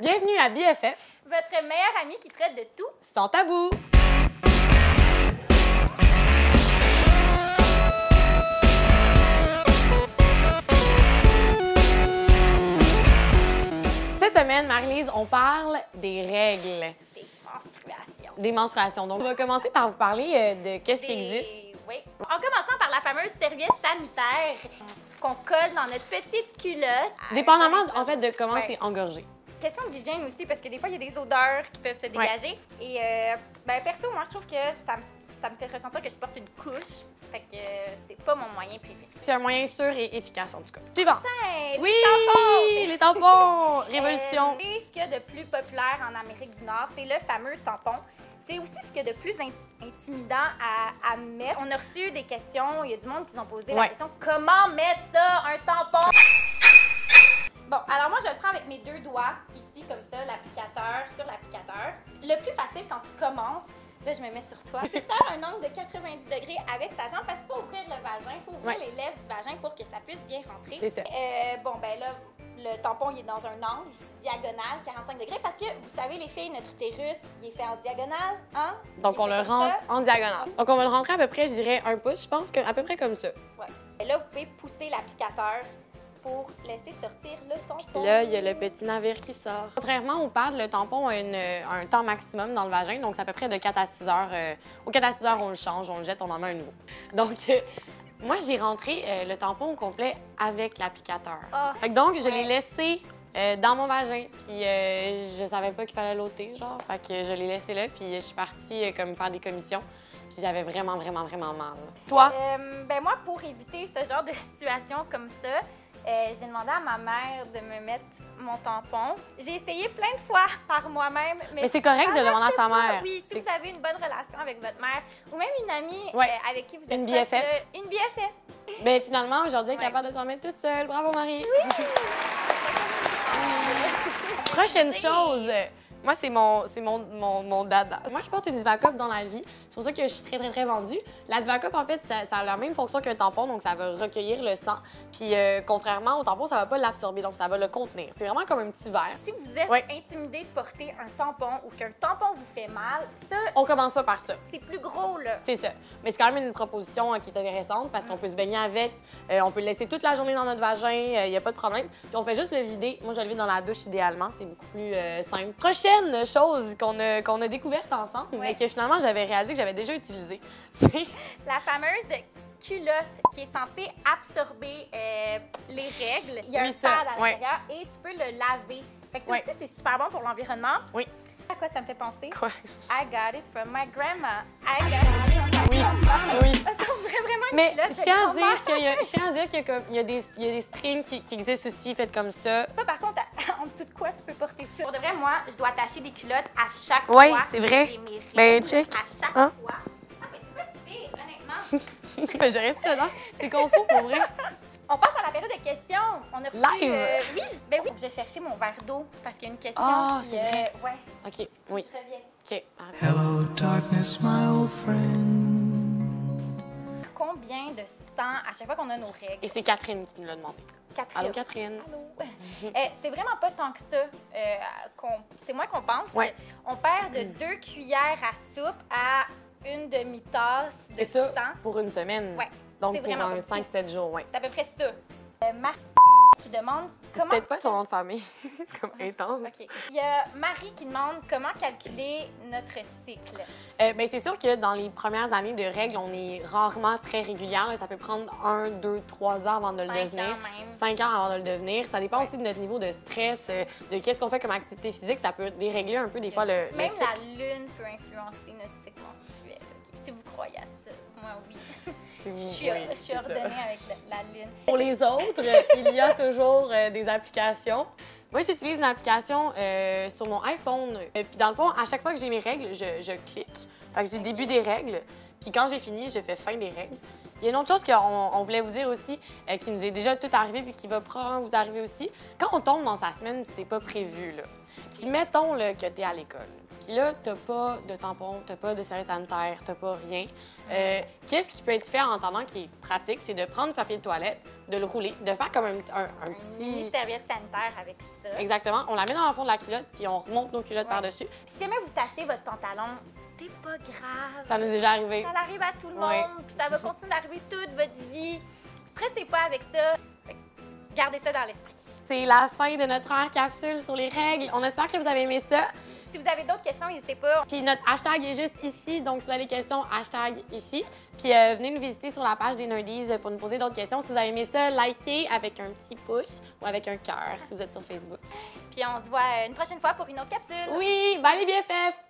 Bienvenue à BFF, votre meilleure amie qui traite de tout sans tabou. Cette semaine, Marie-Lise, on parle des règles. des menstruations. Des menstruations. Donc, on va commencer par vous parler de qu'est-ce qui existe. Oui. En commençant par la fameuse serviette sanitaire qu'on colle dans notre petite culotte. Dépendamment, en fait, de comment Ouais. c'est engorgé. Question d'hygiène aussi, parce que des fois, il y a des odeurs qui peuvent se dégager. Et perso, moi, je trouve que ça me fait ressentir que je porte une couche. Fait que c'est pas mon moyen préféré. C'est un moyen sûr et efficace, en tout cas. Suivant. Tiens, Oui, les tampons! les tampons! Révolution. Et ce qu'il y a de plus populaire en Amérique du Nord, c'est le fameux tampon. C'est aussi ce qu'il y a de plus intimidant à mettre. On a reçu des questions, il y a du monde qui nous ont posé la question « Comment mettre ça, un tampon? » Bon, alors moi, je le prends avec mes deux doigts, ici, comme ça, l'applicateur, sur l'applicateur. Le plus facile quand tu commences, là, je me mets sur toi, c'est faire un angle de 90 degrés avec sa jambe parce qu'il faut ouvrir le vagin, il faut ouvrir les lèvres du vagin pour que ça puisse bien rentrer. C'est ça. Là, le tampon, il est dans un angle diagonal, 45 degrés, parce que, vous savez, les filles, notre utérus, il est fait en diagonale, hein? Donc, on le rentre en diagonale. Donc, on va le rentrer à peu près, je dirais, 1 pouce. Je pense qu'à peu près comme ça. Ouais. Et là, vous pouvez pousser l'applicateur pour laisser sortir le tampon. Puis là, il y a le petit navire qui sort. Contrairement au pad, le tampon a un temps maximum dans le vagin, donc c'est à peu près de 4 à 6 heures. Aux 4 à 6 heures, on le change, on le jette, on en met un nouveau. Donc, moi, j'ai rentré le tampon au complet avec l'applicateur. Oh, Donc, je l'ai laissé dans mon vagin, puis je savais pas qu'il fallait l'ôter, genre. Fait que je l'ai laissé là, puis je suis partie comme faire des commissions. Puis j'avais vraiment mal. Toi? Moi, pour éviter ce genre de situation comme ça, j'ai demandé à ma mère de me mettre mon tampon. J'ai essayé plein de fois par moi-même. Mais c'est correct de le demander à sa mère. Oui, si vous avez une bonne relation avec votre mère ou même une amie avec qui vous êtes Une proche, BFF. Une BFF. Mais finalement, aujourd'hui, elle est capable de s'en mettre toute seule. Bravo, Marie! Prochaine chose, moi, c'est mon dada. Moi, je porte une Divacup dans la vie. C'est pour ça que je suis très vendue. La Divacup, en fait, ça a la même fonction qu'un tampon, donc ça va recueillir le sang. Puis, contrairement au tampon, ça va pas l'absorber, donc ça va le contenir. C'est vraiment comme un petit verre. Si vous êtes intimidé de porter un tampon ou qu'un tampon vous fait mal, ça... On commence pas par ça. C'est plus gros, là. C'est ça. Mais c'est quand même une proposition qui est intéressante parce qu'on peut se baigner avec, on peut le laisser toute la journée dans notre vagin, il n'y a pas de problème. Puis on fait juste le vider. Moi, je le vide dans la douche idéalement, c'est beaucoup plus simple. Prochaine chose qu'on a découverte ensemble, mais que finalement, j'avais réalisé que j'avais déjà utilisé, c'est la fameuse culotte qui est censée absorber les règles. Il y a un pad à l'intérieur et tu peux le laver. Fait que ça aussi, c'est super bon pour l'environnement. Oui. À quoi ça me fait penser? Quoi? I got it from my grandma. I got it from my grandma. Oui. Parce qu'on dirait vraiment une Mais culotte je tiens à dire qu'il y a des strings qui existent aussi, faites comme ça. Toi, par contre, en dessous de quoi tu peux porter ça? Pour de vrai, moi, je dois attacher des culottes à chaque fois. Oui, c'est vrai. J'ai mes règles. Ben, check. À chaque fois. Ah, mais c'est pas si pire, honnêtement. Ben, je reste dedans. C'est confus pour vrai. On passe à la période de questions. On a reçu, live! Oui. J'ai cherché mon verre d'eau parce qu'il y a une question qui... c'est vrai. Ouais. OK, oui. Je reviens. OK. Hello, darkness, my old friend. Combien de sang à chaque fois qu'on a nos règles? Et c'est Catherine qui nous l'a demandé. Catherine. Allô, Catherine? Allô? C'est vraiment pas tant que ça. C'est moins qu'on pense. Ouais. On perd de 2 cuillères à soupe à une demi-tasse de Et ça, sang. pour une semaine? Ouais. Donc, C'est pour vraiment un pas 5-7 jours, oui. C'est à peu près ça. Marie qui demande comment... Peut-être pas son nom de famille. C'est comme intense. OK. Il y a Marie qui demande comment calculer notre cycle. Ben, c'est sûr que dans les premières années de règles, on est rarement très régulière. Là. Ça peut prendre 1, 2, 3 ans avant de le 5 devenir. ans même. 5 ans avant de le devenir. Ça dépend aussi de notre niveau de stress, de qu'est-ce qu'on fait comme activité physique. Ça peut dérégler un peu des fois le Même cycle. la lune peut influencer notre cycle menstruel. OK. Si vous croyez à ça, moi oui. Si vous- Je suis c'est ça. ordonnée avec la lune. Pour les autres, il y a toujours des applications. Moi, j'utilise une application sur mon iPhone. Puis dans le fond, à chaque fois que j'ai mes règles, je clique. Fait que j'ai début des règles. Puis quand j'ai fini, je fais fin des règles. Il y a une autre chose qu'on voulait vous dire aussi, qui nous est déjà tout arrivé puis qui va probablement vous arriver aussi. Quand on tombe dans sa semaine, c'est pas prévu, là. Puis mettons là, que tu es à l'école, puis Puis là, t'as pas de tampon, t'as pas de serviette sanitaire, t'as pas rien. Qu'est-ce qui peut être fait en attendant qui est pratique, c'est de prendre le papier de toilette, de le rouler, de faire comme un petit... Une serviette sanitaire avec ça. Exactement. On la met dans le fond de la culotte, puis on remonte nos culottes par-dessus. Si jamais vous tachez votre pantalon, c'est pas grave. Ça nous est déjà arrivé. Ça arrive à tout le monde, puis ça va continuer d'arriver toute votre vie. Stressez pas avec ça. Gardez ça dans l'esprit. C'est la fin de notre première capsule sur les règles. On espère que vous avez aimé ça. Si vous avez d'autres questions, n'hésitez pas. Puis notre hashtag est juste ici, donc si vous avez des questions, hashtag ici. Puis venez nous visiter sur la page des Nerdies pour nous poser d'autres questions. Si vous avez aimé ça, likez avec un petit pouce ou avec un cœur si vous êtes sur Facebook. Puis on se voit une prochaine fois pour une autre capsule. Oui, bye les BFF!